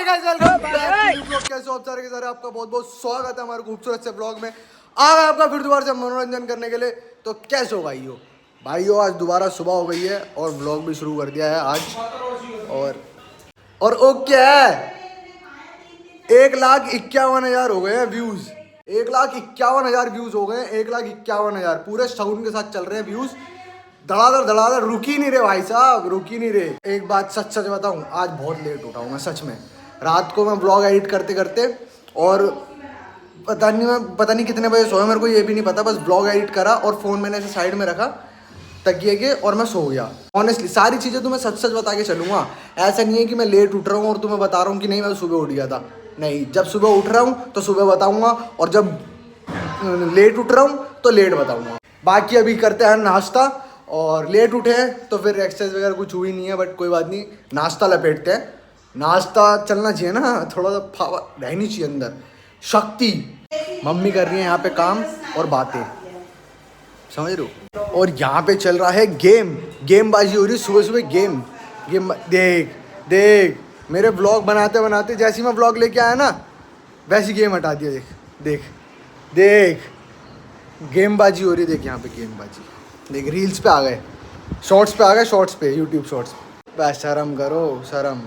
Hi guys, welcome back to new blog. कैसे हो आप सारे के सारे? आपका बहुत बहुत स्वागत है हमारे खूबसूरत से ब्लॉग में। आ गए आपका फिर दोबारा से मनोरंजन करने के लिए। तो कैसे हो भाइयों, आज दोबारा सुबह हो गई है और ब्लॉग भी शुरू कर दिया है आज। और ओ क्या है, 1,51,000 हो गए हैं व्यूज। 1,51,000 व्यूज हो गए हैं। 1,51,000 पूरे साउंड के साथ चल रहे हैं व्यूज। धड़ाधड़ रुक ही नहीं रहे भाई साहब, रुक ही नहीं रहे। एक बात सच सच बताऊं, आज बहुत लेट उठा हूं मैं सच में। रात को मैं ब्लॉग एडिट करते करते और पता नहीं कितने बजे सोया, मेरे को ये भी नहीं पता। बस ब्लॉग एडिट करा और फ़ोन मैंने ऐसे साइड में रखा तकिए के और मैं सो गया। ऑनेस्टली सारी चीज़ें तुम्हें सच सच बता के चलूँगा। ऐसा नहीं है कि मैं लेट उठ रहा हूँ और तुम्हें बता रहा हूँ कि नहीं मैं सुबह उठ गया था। नहीं, जब सुबह उठ रहा हूँ तो सुबह बताऊँगा और जब लेट उठ रहा हूँ तो लेट बताऊँगा। बाकी अभी करते हैं नाश्ता। और लेट उठे हैं तो फिर एक्सरसाइज वगैरह कुछ हुई नहीं है, बट कोई बात नहीं, नाश्ता लपेटते हैं। नाश्ता चलना चाहिए ना, थोड़ा सा पावर रहनी चाहिए अंदर, शक्ति। मम्मी कर रही है यहाँ पे काम और बातें, समझ रहे हो। और यहाँ पे चल रहा है गेमबाजी हो रही है सुबह सुबह। गेम देख देख, मेरे ब्लॉग बनाते बनाते जैसे ही मैं ब्लॉग लेके आया ना वैसी गेम हटा दिया। देख देख देख, गेमबाजी हो रही है। देख यहाँ पे गेमबाजी, देख रील्स पे आ गए, शॉर्ट्स पे आ गए, शॉर्ट्स पे यूट्यूब शॉर्ट्स। बस शर्म करो, शर्म।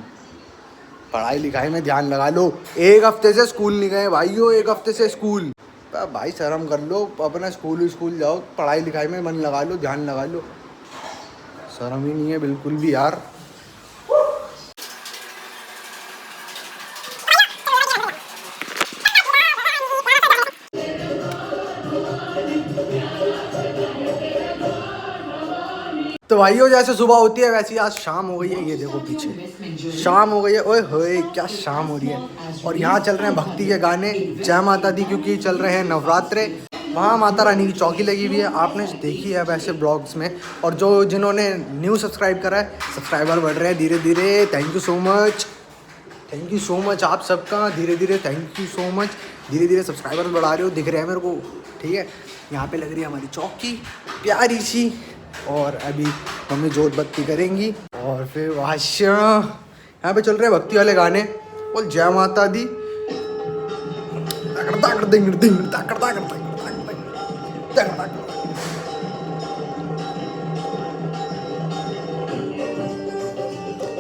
पढ़ाई लिखाई में ध्यान लगा लो। एक हफ्ते से स्कूल नहीं गए भाइयों, एक हफ्ते से स्कूल। भाई शर्म कर लो, अपना स्कूल जाओ, पढ़ाई लिखाई में मन लगा लो, ध्यान लगा लो। शर्म ही नहीं है बिल्कुल भी यार। तो भाइयों जैसे सुबह होती है वैसे ही आज शाम हो गई है। ये देखो पीछे शाम हो गई है। ओए होए क्या शाम हो रही है। और यहाँ चल रहे हैं भक्ति के गाने, जय माता दी, क्योंकि चल रहे हैं नवरात्रे। वहाँ माता रानी की चौकी लगी हुई है, आपने देखी है वैसे ब्लॉग्स में। और जो जिन्होंने न्यू सब्सक्राइब करा है, सब्सक्राइबर बढ़ रहे हैं धीरे धीरे। थैंक यू सो मच आप सबका। धीरे धीरे थैंक यू सो मच। धीरे धीरे सब्सक्राइबर बढ़ा रहे हो, दिख रहे हैं मेरे को, ठीक है। यहाँ पे लग रही है हमारी चौकी प्यारी सी। और अभी मम्मी जोत बत्ती करेंगी और फिर वाश्य। यहाँ पे चल रहे हैं भक्ति वाले गाने, बोल जय माता दी।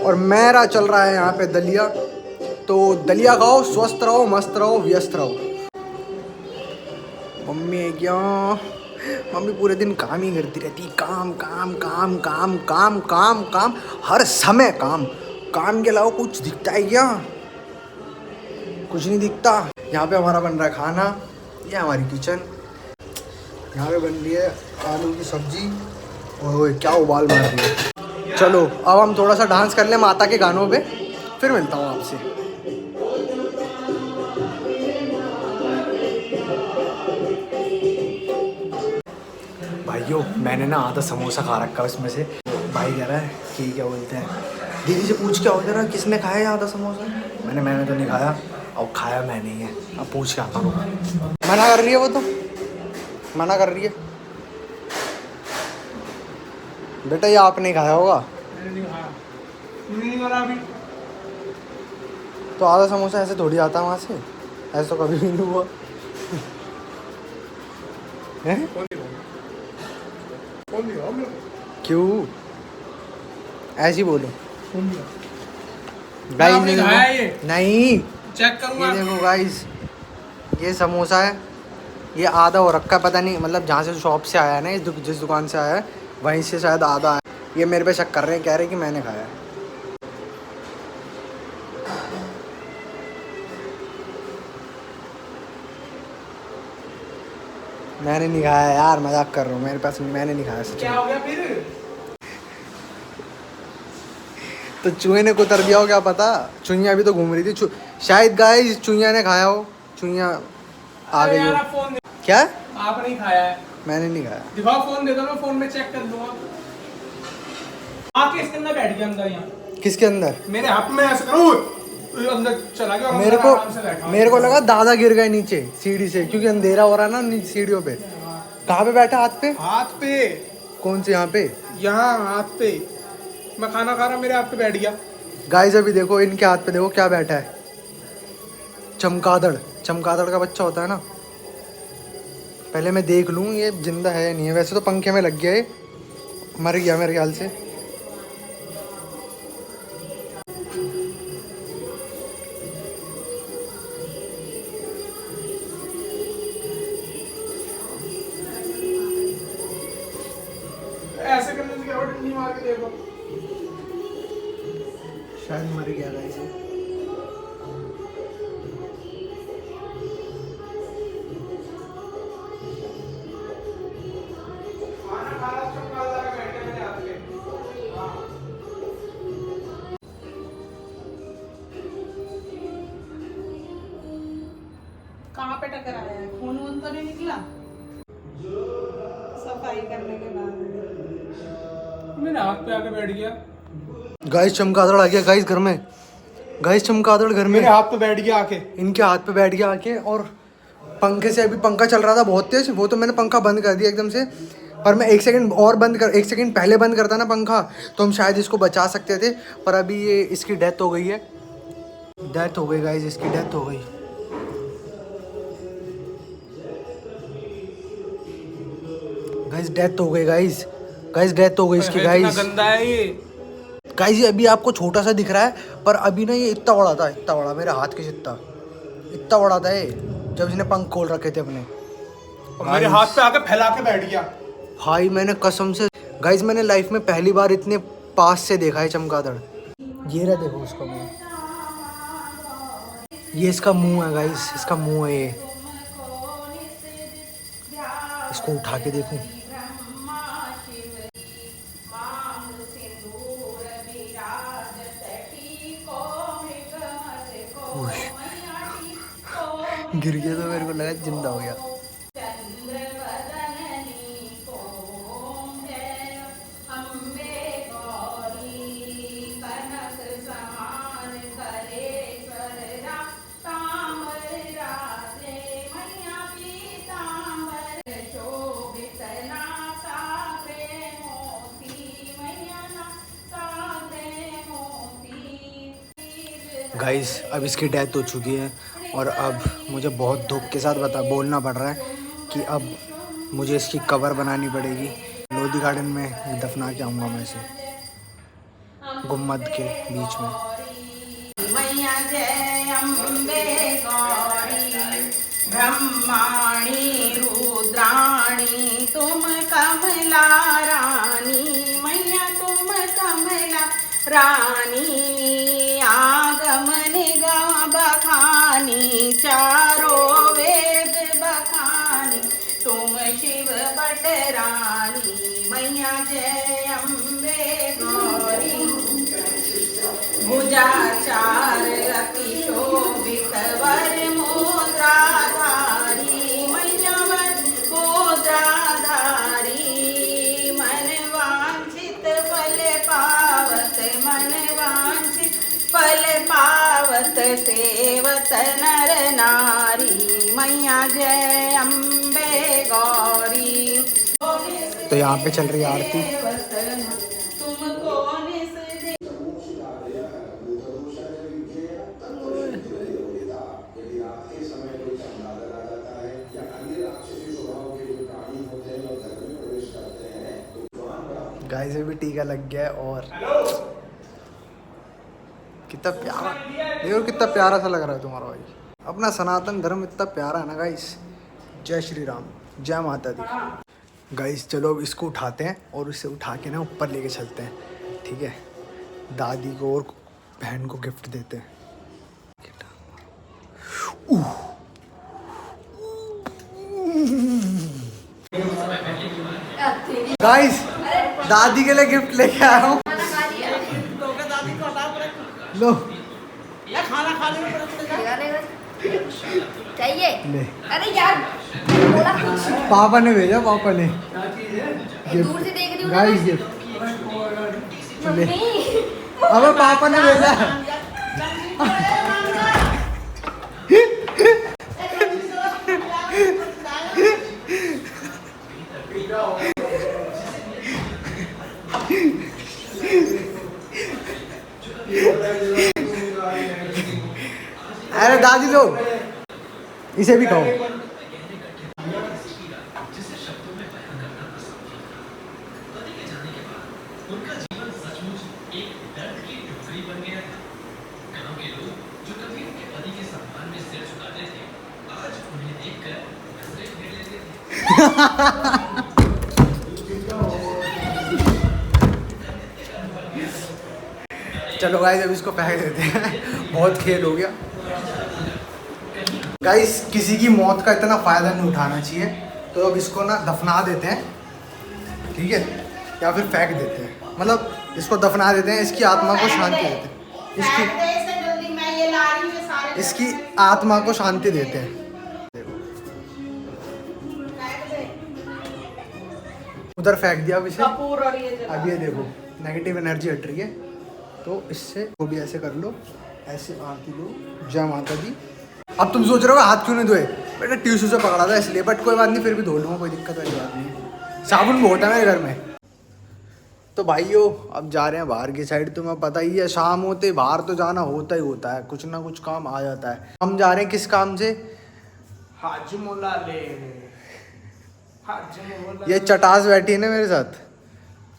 और मेरा चल रहा है यहाँ पे दलिया। तो दलिया खाओ, स्वस्थ रहो, मस्त रहो, व्यस्त रहो। मम्मी क्या, मम्मी पूरे दिन काम ही करती रहती, काम काम काम काम काम काम काम, हर समय काम के अलावा कुछ दिखता है क्या? कुछ नहीं दिखता। यहाँ पे हमारा बन रहा है खाना, ये हमारी किचन। यहाँ पे बन रही है आलू की सब्जी और क्या उबाल मार रही है। चलो अब हम थोड़ा सा डांस कर लें माता के गानों पे, फिर मिलता हूँ आपसे। भाइयों मैंने ना आधा समोसा खा रखा है उसमें से। भाई कह रहा है कि क्या बोलते हैं, दीदी से पूछ के आओ जरा किसने खाया है आधा समोसा। मैंने तो नहीं खाया, और खाया मैंने ही है। अब पूछ के आता हूँ। मना कर रही है वो, तो मना कर रही है। बेटा ये आपने खाया होगा। तो आधा समोसा ऐसे थोड़ी आता है वहाँ से, ऐसे तो कभी भी नहीं हुआ है? क्यों ऐसी बोलो गाइस? नहीं चेक करूंगा। ये देखो गाइस, ये समोसा है, ये आधा हो रखा है। पता नहीं मतलब जहाँ से शॉप से आया है ना, जिस दुकान से आया है वहीं से शायद आधा है। ये मेरे पे शक कर रहे हैं, कह रहे हैं कि मैंने खाया है। मैंने नहीं खाया यार, मजाक कर रहा हूँ। मेरे पास मैंने नहीं खाया सच। क्या हो गया फिर? तो चूहे ने कुतर दिया हो, क्या पता। चुईया भी तो घूम रही थी शायद गाइस, चुईया ने खाया हो। चुईया आ गई हो। फोन क्या आपने नहीं खाया है? मैंने नहीं खाया। दिखाओ फोन, दे दो, मैं फोन में चेक कर लूंगा। आके इसके अंदर बैठ गया, अंदर यहाँ किसके अंदर? मेरे हाथ में ऐसे करो, अंदर चला गया। मेरे को लगा दादा गिर गए नीचे सीढ़ी से, क्योंकि अंधेरा हो रहा है ना सीढ़ियों पे। कहाँ पे बैठा? हाथ पे। कौन से? यहाँ पे, यहाँ हाथ पे। मैं खाना खा रहा, मेरे हाथ पे बैठ गया। गाइस अभी देखो इनके हाथ पे, देखो क्या बैठा है। चमगादड़, चमगादड़ का बच्चा होता है ना। पहले मैं देख लूँ ये जिंदा है या नहीं है। वैसे तो पंखे में लग गया है, मर गया मेरे ख्याल से। ऐसे करने से क्या होगा, डंडी मार के देखो। शायद मर गया गाइस। खाना खा रहा चमगादड़ का बैठे मेरे हाथ पे। हाँ। कहाँ पे टकराया है? खून वून तो नहीं निकला? सफाई करने के बाद मेरे हाथ पे आके बैठ गया। गाइस चमगादड़ आ गया गाइस घर में। गाइस चमगादड़ घर में मेरे हाथ पे बैठ गया आके। इनके हाथ पे बैठ गया आके। और पंखे से, अभी पंखा चल रहा था बहुत तेज, वो तो मैंने पंखा बंद कर दिया एकदम से। पर मैं 1 सेकंड पहले बंद करता ना पंखा, तो हम शायद इसको बचा सकते थे। पर अभी ये इसकी डेथ हो गई है। डेथ हो गई गाइस, इसकी डेथ हो गई। गाइस डेथ हो गई गाइस। गाइस डेथ हो गई इसकी इतना गाइस। गंदा है ये। गाइस ये अभी आपको छोटा सा दिख रहा है, पर अभी ना ये इतना बड़ा था, इतना बड़ा, मेरे हाथ के जितना, इतना बड़ा था ये जब इसने पंख खोल रखे थे अपने। और मेरे हाथ पे आके फैला के बैठ गया। भाई मैंने कसम से गाइस, मैंने लाइफ में पहली बार इतने पास से देखा है चमगादड़। ये रहा, देखो उसका मुंह, ये इसका मुंह है गाइस, इसका मुंह है ये। इसको उठा के देखूं। उश, गिर गया तो मेरे को लगा जिंदा हो गया। गाइस अब इसकी डेथ हो चुकी है और अब मुझे बहुत दुख के साथ बोलना पड़ रहा है कि अब मुझे इसकी कबर बनानी पड़ेगी। लोधी गार्डन में दफना के आऊँगा मैं इसे, गुम्मद के बीच में। मैया जय अम्बे गौरी ब्रह्माणी रुद्राणी तुम कमला रानी, मैया तुम कमला रानी। आगम निगम बखानी चारों वेद बखानी, तुम शिव बट रानी। मैया जय अम्बे गौरी भुजाचार अति शोभित वर मुद्राधारी, मैया वर मुद्राधारी। मन वांछित फल पावत, मन वांछित फल पावत सेवत नर नारी। मैया जय अम्बे गौरी। तो यहाँ पे चल रही है आरती। तुमको निस गाइस से भी टीका लग गया है और कितना प्यारा, देखो कितना प्यारा सा लग रहा है तुम्हारा भाई। अपना सनातन धर्म इतना प्यारा है ना गाइस। जय श्री राम, जय माता दी। गाइस चलो अब इसको उठाते हैं और इसे उठा के ना ऊपर लेके चलते हैं, ठीक है। दादी को और बहन को गिफ्ट देते हैं। गाइस दादी के लिए गिफ्ट लेके आया हूँ। लो चाहिए। ले, अरे यार बोला कुछ पापा ने भेजा, पापा ने दूर से देख रही हूँ गाइस गिफ्ट। ले, मम्मी। अबे पापा ने भेजा। अरे दादी लो, इसे भी खाओ। चलो गाइस अब इसको फेंक देते हैं, बहुत खेल हो गया। गाइस किसी की मौत का इतना फ़ायदा नहीं उठाना चाहिए, तो अब इसको ना दफना देते हैं, ठीक है, या फिर फेंक देते हैं। मतलब इसको दफना देते हैं, इसकी आत्मा को शांति देते हैं, इसकी आत्मा को शांति देते हैं। उधर फेंक दिया अब इसे। कपूर और ये जला। अब ये देखो नेगेटिव एनर्जी हट रही है, तो इससे वो भी ऐसे कर लो, ऐसे आरती लो, जय माता दी। अब तुम सोच रहे हो हाथ क्यों नहीं धोए, बेटा टिश्यू से पकड़ा था इसलिए, बट कोई बात नहीं, फिर भी धो लूँगा, कोई दिक्कत वाली बात नहीं। साबुन बहुत है मेरे घर में। तो भाइयों अब जा रहे हैं बाहर की साइड। तुम्हें पता ही है शाम होते बाहर तो जाना होता ही होता है, कुछ ना कुछ काम आ जाता है। हम जा रहे हैं किस काम से? हाजमोला लेने। हाजमोला ये चटास बैठी है ना मेरे साथ,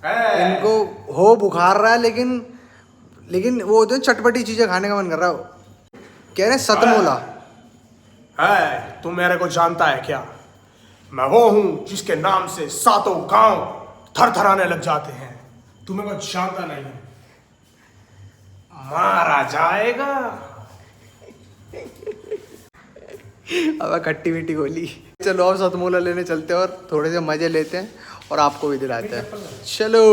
है। इनको हो बुखार रहा है, लेकिन वो होते हैं चटपटी चीजें खाने का मन कर रहा है। कह रहे हैं सतमोला। है, तू मेरे को जानता है क्या? मैं वो हूँ जिसके नाम से सातों गांव थर थराने लग जाते हैं। तू मेरे को जानता नहीं, मारा जाएगा। अब खट्टी मीठी गोली। चलो अब सतमोला लेने चलते हैं और थोड़े से मजे लेते हैं और आपको भी दिलाते हैं। चलो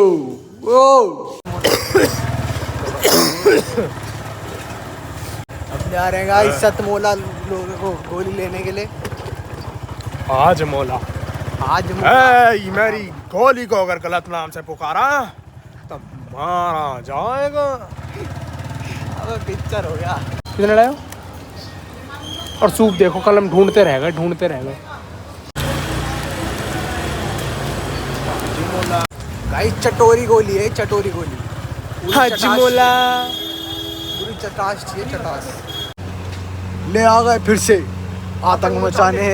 वो अब जा रहे हैं गाइस सतमोला लोगों को गोली लेने के लिए। हाजमोला आज है, मेरी गोली को अगर गलत नाम से पुकारा तो मारा जाएगा। अब पिक्चर हो गया। कितने लाए हो? और सूप देखो, कल हम ढूंढते रह गए। गाइस चटोरी गोली है, चटोरी गोली। हाजमोला पूरी चटास चाहिए, चटास। ले आ गए फिर से आतंक मचाने।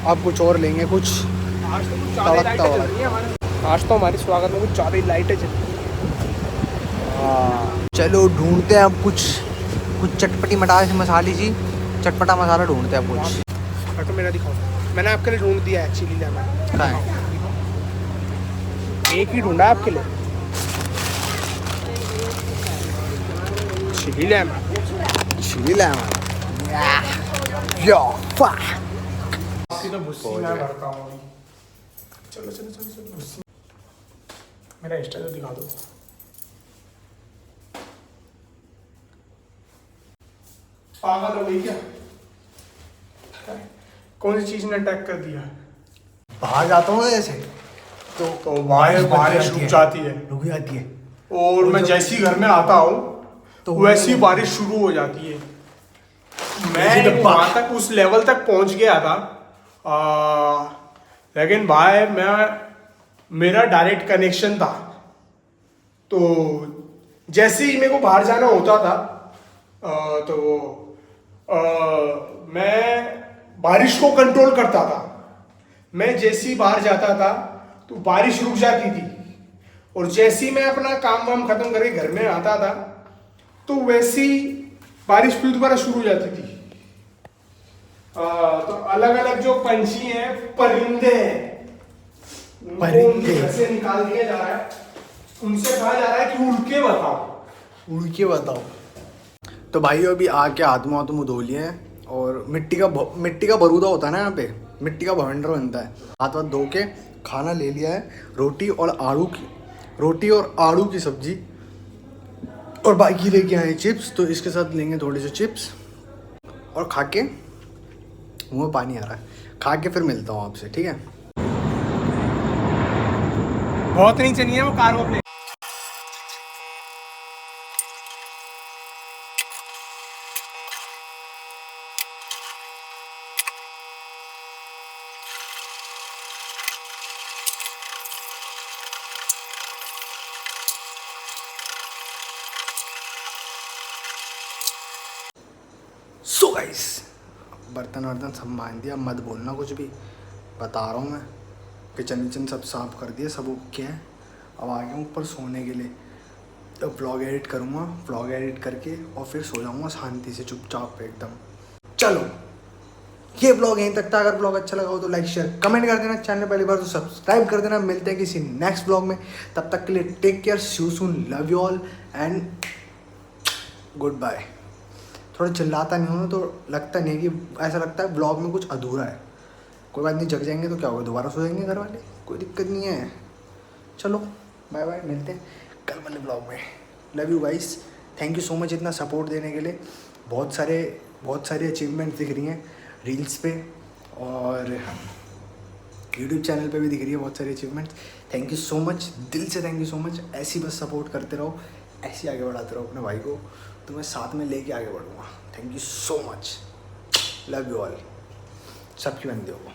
अब कुछ और लेंगे, कुछ आज तो कुछ ज़्यादा लाइटें चल रही हैं हमारे। आज तो हमारे स्वागत में कुछ ज़्यादा ही लाइटें चल रही हैं। चलो ढूंढते हैं अब कुछ चटपटी मटास मसाली जी, चटपटा मसाला ढूंढते हैं अब कुछ। तो मेरा दिखाओ, मैंने आपके लिए ढूंढ दिया है चिली लेमन। कहाँ है? एक ही ढूंढा है आपके लिए, चिली लेमन। Chilli lemon. या वाह। आपकी तो भुस्सी मैं भरता हूँ अभी। चलो भुस्सी। मेरा इंस्टा तो दिखा दो। पागल हो गई क्या? कौन सी चीज ने अटैक कर दिया? बाहर जाता हूँ ऐसे तो बारिश रुक जाती है, रुक जाती है, और मैं जैसे ही घर में आता हूँ तो तो वैसी ही बारिश शुरू हो जाती है। मैं वहाँ तक उस लेवल तक पहुँच गया था, लेकिन भाई मेरा डायरेक्ट कनेक्शन था, तो जैसे ही मेरे को बाहर जाना होता था मैं बारिश को कंट्रोल करता था। मैं जैसे ही बाहर जाता था तो बारिश रुक जाती थी, और जैसे ही मैं अपना काम वाम खत्म करके घर में आता था तो वैसे ही बारिश फिर दोबारा शुरू हो जाती थी। तो अलग अलग जो पंछी हैं, परिंदे हैं, उनको घर से निकाल दिया जा रहा है। उनसे कहा जा रहा है कि उड़ के बताओ। तो भाई अभी आके हाथ मुँह धो लिए हैं, और मिट्टी का बरूदा होता है ना, यहाँ पे मिट्टी का भवंडर बनता है। हाथ धो के खाना ले लिया है, रोटी और आलू की सब्जी, और बाकी लेके आए चिप्स। तो इसके साथ लेंगे थोड़े से चिप्स, और खा के मुँह में पानी आ रहा है, खा के फिर मिलता हूँ आपसे, ठीक है? बहुत नहीं चली है वो कार अपने। सो गाइस बर्तन वर्तन सब मान दिया, मत बोलना कुछ भी, बता रहा हूँ मैं। किचन विचन सब साफ कर दिया, सब ओके है। अब आ गया हूँ ऊपर सोने के लिए। तो व्लॉग एडिट करूँगा, व्लॉग एडिट करके और फिर सो जाऊँगा शांति से चुपचाप पे एकदम। चलो ये ब्लॉग यहीं तक था। अगर ब्लॉग अच्छा लगा हो तो लाइक शेयर कमेंट कर देना, चैनल पहली बार तो सब्सक्राइब कर देना। मिलते हैं किसी नेक्स्ट ब्लॉग में, तब तक के लिए take care, see you soon, love you all and goodbye. थोड़ा चिल्लाता नहीं हूँ ना तो लगता नहीं है कि, ऐसा लगता है ब्लॉग में कुछ अधूरा है। कोई बात नहीं, जग जाएंगे तो क्या होगा, दोबारा सो जाएंगे घर वाले, कोई दिक्कत नहीं है। चलो बाय बाय, मिलते हैं कल वाले ब्लॉग में। Love you guys, thank you so much इतना सपोर्ट देने के लिए। बहुत सारे अचीवमेंट्स दिख रही हैं रील्स पे और यूट्यूब चैनल पे भी दिख रही है बहुत सारी achievements. Thank you so much, दिल से थैंक यू सो मच। ऐसी बस सपोर्ट करते रहो, ऐसे आगे बढ़ाते रहो अपने भाई को, तो मैं साथ में लेके आगे बढ़ूँगा। Thank you so much, love you all, सबकी बंदे हो।